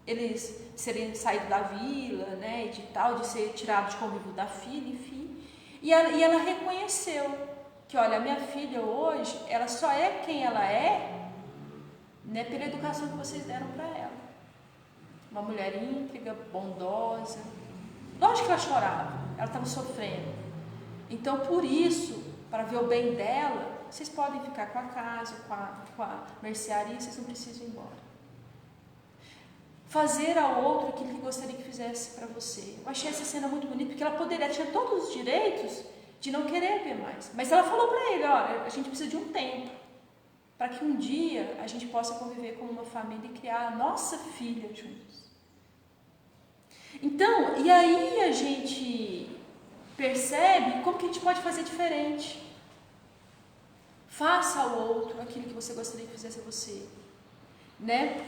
Speaker 2: Eles serem saídos da vila, né? De tal, de ser tirados de convívio da filha, enfim. E ela reconheceu que, olha, a minha filha hoje, ela só é quem ela é, né, pela educação que vocês deram para ela. Uma mulher íntegra, bondosa. Lógico que ela chorava, ela estava sofrendo. Então, por isso, para ver o bem dela, vocês podem ficar com a casa, com a mercearia, vocês não precisam ir embora. Fazer ao outro aquilo que gostaria que fizesse para você. Eu achei essa cena muito bonita, porque ela tinha todos os direitos de não querer ver mais. Mas ela falou para ele, olha, a gente precisa de um tempo, para que um dia a gente possa conviver como uma família e criar a nossa filha juntos. Então, e aí a gente percebe como que a gente pode fazer diferente. Faça ao outro aquilo que você gostaria que fizesse a você, né?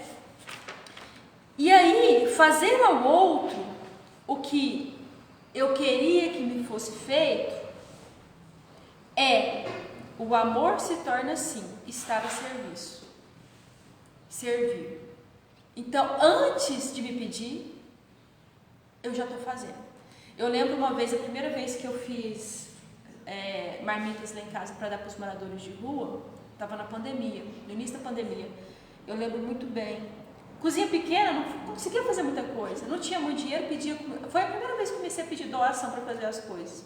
Speaker 2: E aí, fazer ao outro o que eu queria que me fosse feito o amor se torna assim, estar a serviço, servir. Então, antes de me pedir, eu já estou fazendo. Eu lembro uma vez, a primeira vez que eu fiz marmitas lá em casa para dar para os moradores de rua, estava na pandemia, no início da pandemia. Eu lembro muito bem. Cozinha pequena, não conseguia fazer muita coisa, não tinha muito dinheiro, foi a primeira vez que comecei a pedir doação para fazer as coisas.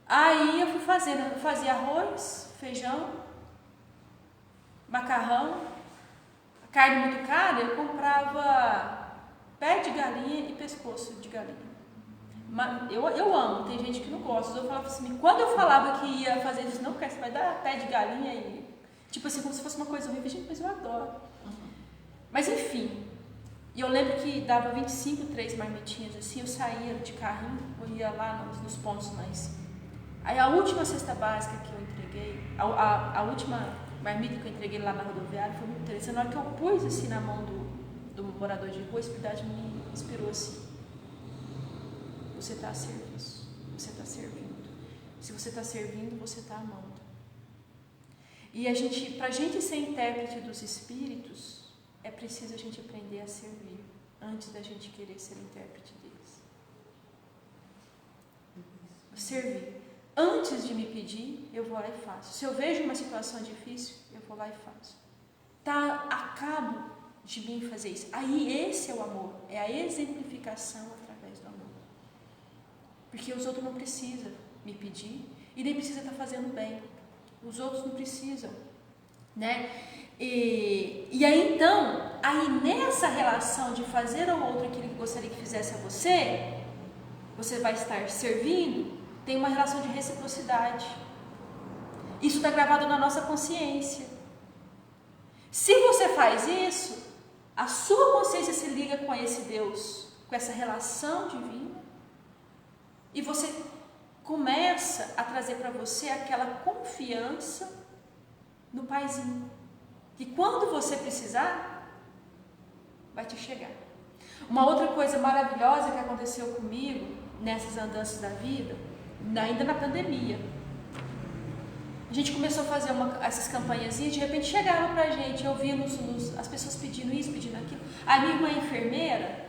Speaker 2: Aí eu fui fazendo, eu fazia arroz, feijão, macarrão, carne muito cara, eu comprava pé de galinha e pescoço de galinha. Eu amo, tem gente que não gosta. Eu falava assim, quando eu falava que ia fazer isso, não, porque você vai dar pé de galinha e tipo assim, como se fosse uma coisa horrível, gente, mas eu adoro. Mas enfim, e eu lembro que dava 25, 3 marmitinhas assim, eu saía de carrinho, eu ia lá nos pontos lá em cima. Aí a última cesta básica que eu entreguei, a última marmita que eu entreguei lá na rodoviária foi muito interessante. Na hora que eu pus assim na mão do morador de rua, a Espiritualidade me inspirou assim. Você está a serviço, você está servindo. Se você está servindo, você está amando. E para a gente ser intérprete dos Espíritos, é preciso a gente aprender a servir antes da gente querer ser intérprete deles. Servir. Antes de me pedir, eu vou lá e faço. Se eu vejo uma situação difícil, eu vou lá e faço. Acabo de mim fazer isso. Aí esse é o amor, é a exemplificação através do amor. Porque os outros não precisam me pedir e nem precisam estar fazendo bem. Os outros não precisam, né? E aí então, nessa relação de fazer ao outro aquilo que gostaria que fizesse a você, você vai estar servindo, tem uma relação de reciprocidade. Isso está gravado na nossa consciência. Se você faz isso, a sua consciência se liga com esse Deus, com essa relação divina, e você começa a trazer para você aquela confiança no Paizinho. Que quando você precisar, vai te chegar. Uma outra coisa maravilhosa que aconteceu comigo nessas andanças da vida, ainda na pandemia, a gente começou a fazer essas campanhazinhas, de repente chegaram pra gente, eu via as pessoas pedindo isso, pedindo aquilo. A minha irmã enfermeira,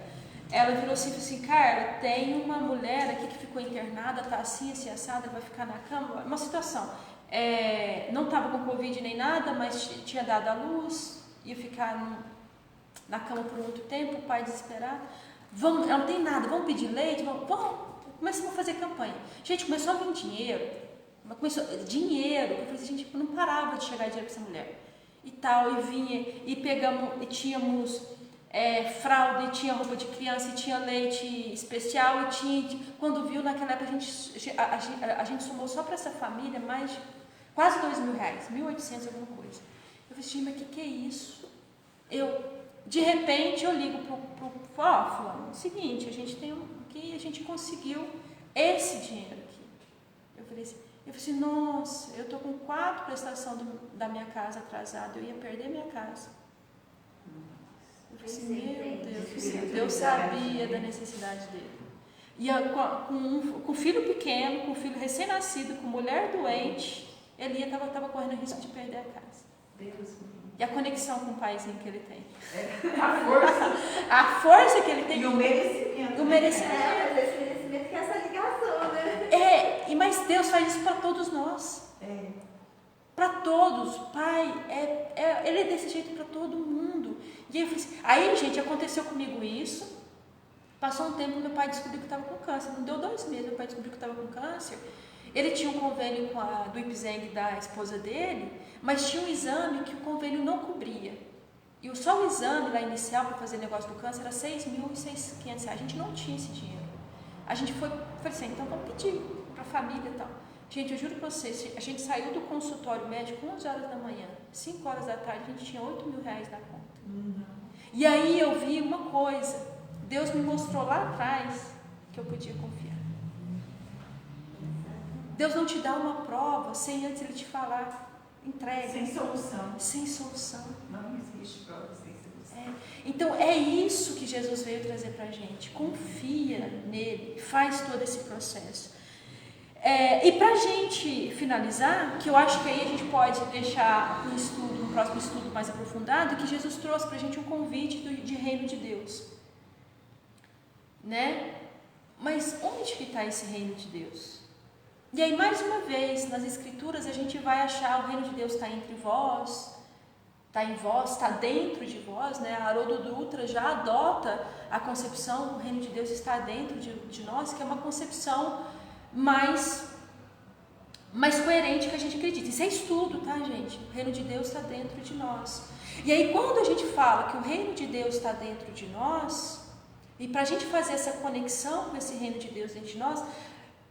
Speaker 2: ela virou assim, Carla, tem uma mulher aqui que ficou internada, tá assim, assada, vai ficar na cama, uma situação. não estava com Covid nem nada, mas tinha dado à luz, ia ficar na cama por muito tempo, o pai desesperado. Vamos, não tem nada, vamos pedir leite? Vamos. Começamos a fazer campanha. Gente, começou a vir dinheiro. Eu falei assim, gente, não parava de chegar dinheiro para essa mulher. E tal, e vinha, e pegamos, e tínhamos fralda, e tinha roupa de criança, e tinha leite especial, e tinha, quando viu naquela época, a gente somou só para essa família mais de quase R$2.000, 1.800 alguma coisa. Eu falei assim, mas o que é isso? De repente, eu ligo pro fulano, seguinte, a gente tem aqui, a gente conseguiu esse dinheiro aqui. Eu falei assim, nossa, eu estou com 4 prestações da minha casa atrasada, eu ia perder minha casa. Eu falei assim, meu Deus do céu, Deus sabia da necessidade dele. E com filho pequeno, com filho recém-nascido, com mulher doente, ele estava correndo o risco de perder a casa.
Speaker 3: Deus.
Speaker 2: E a conexão com o paizinho que ele tem.
Speaker 3: A força.
Speaker 2: A força que ele tem.
Speaker 3: E o merecimento.
Speaker 2: O merecimento.
Speaker 1: Mas esse merecimento que é essa ligação, né?
Speaker 2: Mas Deus faz isso para todos nós. Para todos. Pai, ele é desse jeito para todo mundo. E aí, eu falei assim, aí, gente, aconteceu comigo isso. Passou um tempo, meu pai descobriu que estava com câncer. Não deu 2 meses, meu pai descobriu que estava com câncer. Ele tinha um convênio do Ipzeng da esposa dele, mas tinha um exame que o convênio não cobria. E só o exame lá inicial para fazer negócio do câncer era R$6.500. A gente não tinha esse dinheiro. A gente falei assim, então vamos pedir para a família e tal. Gente, eu juro para vocês, a gente saiu do consultório médico 11 horas da manhã, 5 horas da tarde, a gente tinha R$8.000 na conta. E aí eu vi uma coisa, Deus me mostrou lá atrás que eu podia confiar. Deus não te dá uma prova sem antes Ele te falar, entrega.
Speaker 3: Sem solução.
Speaker 2: Sem solução.
Speaker 3: Não existe prova sem solução.
Speaker 2: Então é isso que Jesus veio trazer pra gente. Confia nele, faz todo esse processo. E pra gente finalizar, que eu acho que aí a gente pode deixar um próximo estudo mais aprofundado, que Jesus trouxe pra gente um convite de reino de Deus. Né? Mas onde que está esse reino de Deus? E aí, mais uma vez, nas Escrituras, a gente vai achar o reino de Deus está entre vós, está em vós, está dentro de vós, né? A Haroldo Dutra já adota a concepção, o reino de Deus está dentro de nós, que é uma concepção mais coerente que a gente acredita. Isso é estudo, tá, gente? O reino de Deus está dentro de nós. E aí, quando a gente fala que o reino de Deus está dentro de nós, e para a gente fazer essa conexão com esse reino de Deus dentro de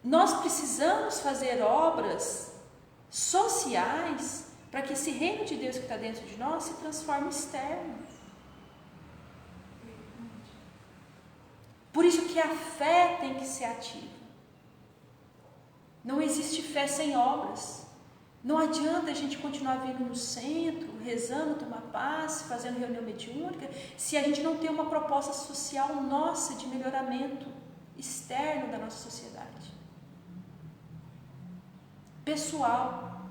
Speaker 2: nós precisamos fazer obras sociais para que esse reino de Deus que está dentro de nós se transforme externo. Por isso que a fé tem que ser ativa. Não existe fé sem obras. Não adianta a gente continuar vindo no centro, rezando, tomar passe, fazendo reunião mediúnica, se a gente não tem uma proposta social nossa de melhoramento externo da nossa sociedade. Pessoal,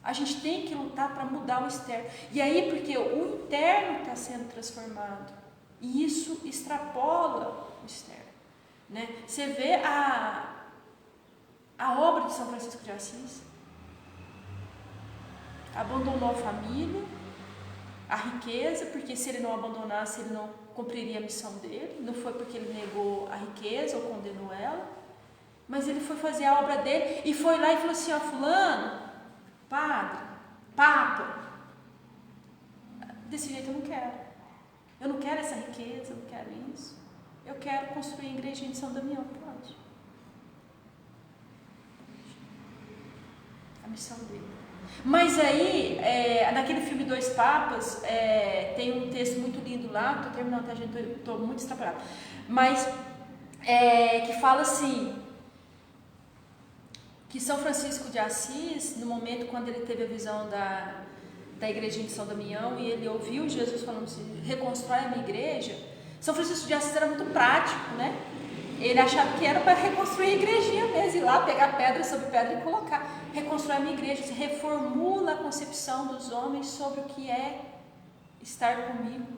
Speaker 2: a gente tem que lutar para mudar o externo. E aí, porque o interno está sendo transformado, e isso extrapola o externo. Né? Você vê a obra de São Francisco de Assis. Abandonou a família, a riqueza, porque se ele não abandonasse, ele não cumpriria a missão dele. Não foi porque ele negou a riqueza ou condenou ela, mas ele foi fazer a obra dele e foi lá e falou assim, ó, fulano, padre, papa, desse jeito eu não quero. Eu não quero essa riqueza, eu não quero isso. Eu quero construir a igreja de São Damião, pode. A missão dele. Mas aí, naquele filme Dois Papas, tem um texto muito lindo lá, estou terminando, tá, gente? Estou muito extrapolada, mas que fala assim, que São Francisco de Assis, no momento quando ele teve a visão da igrejinha de São Damião, e ele ouviu Jesus falando assim, reconstrói a minha igreja, São Francisco de Assis era muito prático, né? Ele achava que era para reconstruir a igrejinha mesmo, ir lá, pegar pedra sobre pedra e colocar. Reconstrói a minha igreja, se reformula a concepção dos homens sobre o que é estar comigo,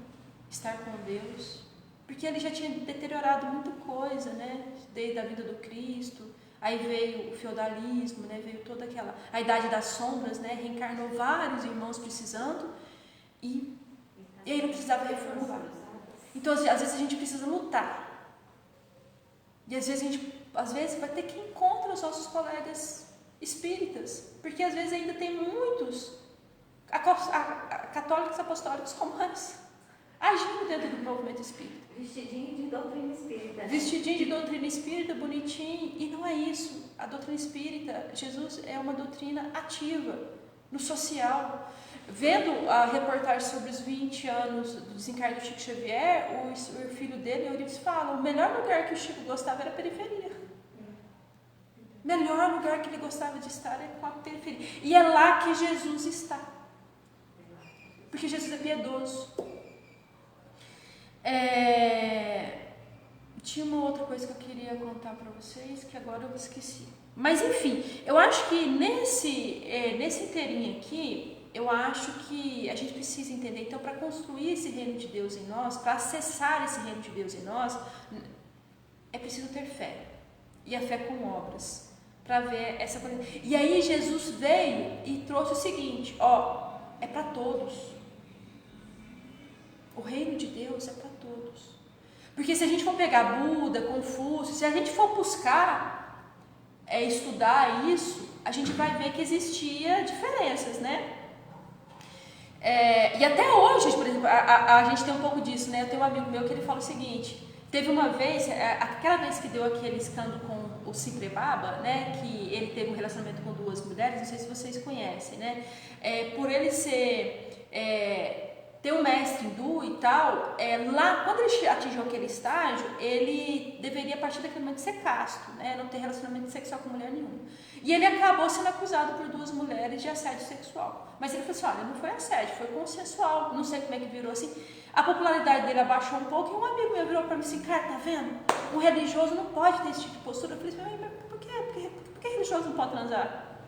Speaker 2: estar com Deus. Porque ele já tinha deteriorado muita coisa, né? Desde a vida do Cristo, Aí veio o feudalismo, né? Veio toda aquela... A Idade das Sombras, né? Reencarnou vários irmãos precisando e aí não precisava reformular. Então, às vezes a gente precisa lutar. E às vezes vai ter que encontrar os nossos colegas espíritas, porque às vezes ainda tem muitos católicos apostólicos romanos agindo dentro do movimento espírita.
Speaker 1: Vestidinho de doutrina espírita. Né?
Speaker 2: Vestidinho de doutrina espírita, bonitinho. E não é isso. A doutrina espírita, Jesus é uma doutrina ativa, no social. Vendo a reportagem sobre os 20 anos do desencarne do Chico Xavier, o filho dele, Euripides, fala: o melhor lugar que o Chico gostava era a periferia. O melhor lugar que ele gostava de estar é com a periferia. E é lá que Jesus está. Porque Jesus é piedoso. Tinha uma outra coisa que eu queria contar para vocês, que agora eu esqueci. Mas enfim, eu acho que nesse inteirinho aqui, eu acho que a gente precisa entender, então, para construir esse reino de Deus em nós, para acessar esse reino de Deus em nós, é preciso ter fé. E a fé com obras. Para ver essa coisa. E aí Jesus veio e trouxe o seguinte, é para todos. O reino de Deus é para todos. Porque se a gente for pegar Buda, Confúcio, se a gente for buscar estudar isso, a gente vai ver que existia diferenças, né? E até hoje, por exemplo, a gente tem um pouco disso, né? Eu tenho um amigo meu que ele fala o seguinte: teve uma vez, aquela vez que deu aquele escândalo com o Sikre Baba, né? Que ele teve um relacionamento com 2 mulheres, não sei se vocês conhecem, né? Por ele ter um mestre hindu e tal, lá, quando ele atingiu aquele estágio, ele deveria, a partir daquele momento, ser casto, né? Não ter relacionamento sexual com mulher nenhuma. E ele acabou sendo acusado por 2 mulheres de assédio sexual. Mas ele falou assim: olha, não foi assédio, foi consensual, não sei como é que virou assim. A popularidade dele abaixou um pouco e um amigo meu virou para mim assim: cara, tá vendo? Um religioso não pode ter esse tipo de postura. Eu falei assim: mas por quê? Por que religioso não pode transar?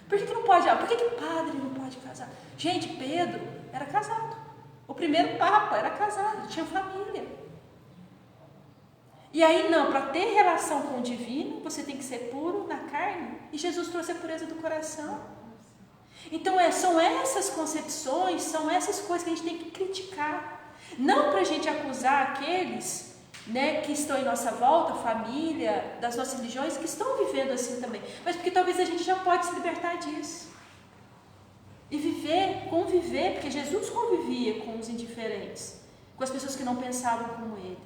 Speaker 2: Por que não pode? Por que padre não pode casar? Gente, Pedro era casado. O primeiro papa era casado, tinha família. E aí não, para ter relação com o divino, você tem que ser puro na carne. E Jesus trouxe a pureza do coração. Então são essas concepções, são essas coisas que a gente tem que criticar. Não para a gente acusar aqueles, né, que estão em nossa volta, família, das nossas religiões, que estão vivendo assim também. Mas porque talvez a gente já pode se libertar disso. E conviver, porque Jesus convivia com os indiferentes, com as pessoas que não pensavam como ele.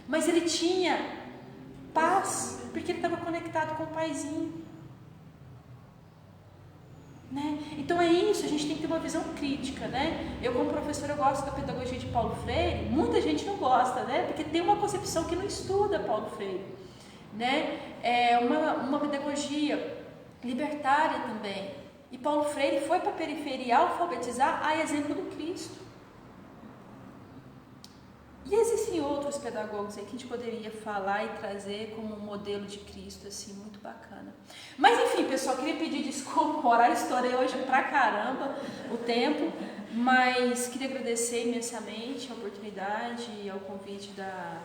Speaker 2: Mas ele tinha paz, porque ele estava conectado com o Paizinho. Né? Então é isso, a gente tem que ter uma visão crítica, né? Eu como professora, eu gosto da pedagogia de Paulo Freire. Muita gente não gosta, né? Porque tem uma concepção que não estuda Paulo Freire, né? É uma pedagogia libertária também. E Paulo Freire foi para a periferia alfabetizar a exemplo do Cristo. E existem outros pedagogos aí que a gente poderia falar e trazer como um modelo de Cristo, assim, muito bacana. Mas enfim, pessoal, queria pedir desculpa, o horário estourei hoje pra caramba, o tempo, mas queria agradecer imensamente a oportunidade e ao convite da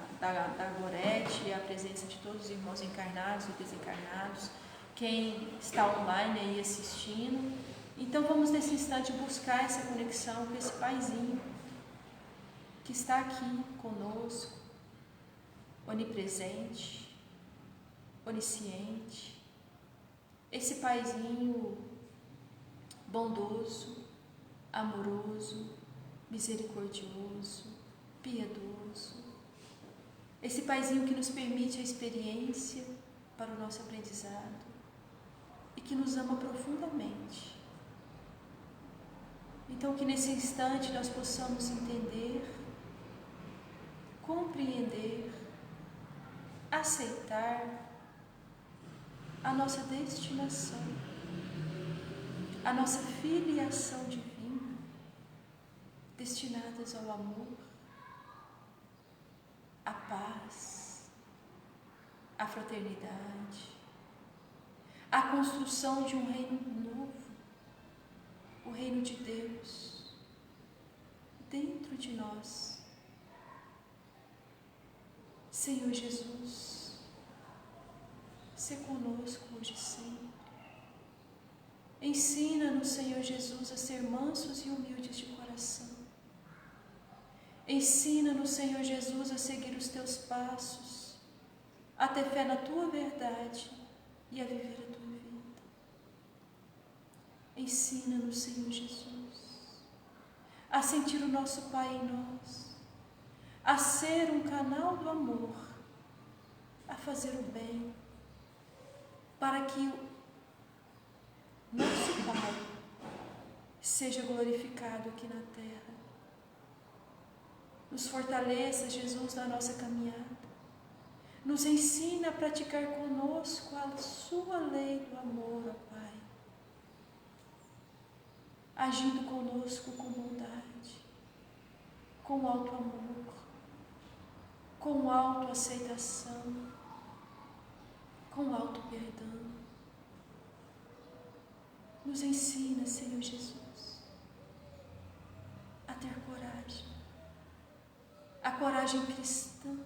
Speaker 2: Gorete, a presença de todos os irmãos encarnados e desencarnados, quem está online aí assistindo. Então vamos nesse instante buscar essa conexão com esse Paizinho que está aqui conosco, onipresente, onisciente, esse Paizinho bondoso, amoroso, misericordioso, piedoso, esse Paizinho que nos permite a experiência para o nosso aprendizado e que nos ama profundamente. Então que nesse instante nós possamos entender, compreender, aceitar a nossa destinação, a nossa filiação divina, destinadas ao amor, à paz, à fraternidade, à construção de um reino novo, o reino de Deus, dentro de nós. Senhor Jesus, sê conosco hoje e sempre. Ensina-nos, Senhor Jesus, a ser mansos e humildes de coração. Ensina-nos, Senhor Jesus, a seguir os teus passos, a ter fé na tua verdade e a viver a tua vida. Ensina-nos, Senhor Jesus, a sentir o nosso Pai em nós, a ser um canal do amor, a fazer o bem, para que o nosso Pai seja glorificado aqui na terra. Nos fortaleça, Jesus, na nossa caminhada. Nos ensina a praticar conosco a sua lei do amor, ó Pai. Agindo conosco com bondade, com alto amor, com autoaceitação, com alto perdão. Nos ensina, Senhor Jesus, a ter coragem, a coragem cristã.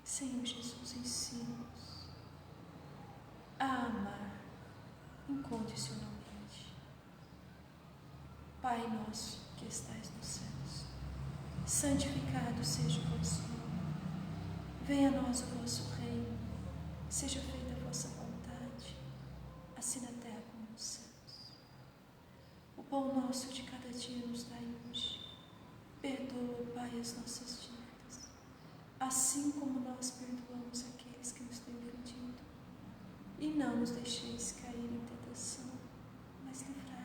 Speaker 2: Senhor Jesus, ensina-nos a amar incondicionalmente. Pai nosso que estais nos céus, santificado seja o vosso nome. Venha a nós o vosso reino, seja feita a vossa vontade, assim na terra como nos céus. O pão nosso de cada dia nos dai hoje. Perdoa, Pai, as nossas dívidas, assim como nós perdoamos aqueles que nos têm ofendido. E não nos deixeis cair em tentação, mas livrai-nos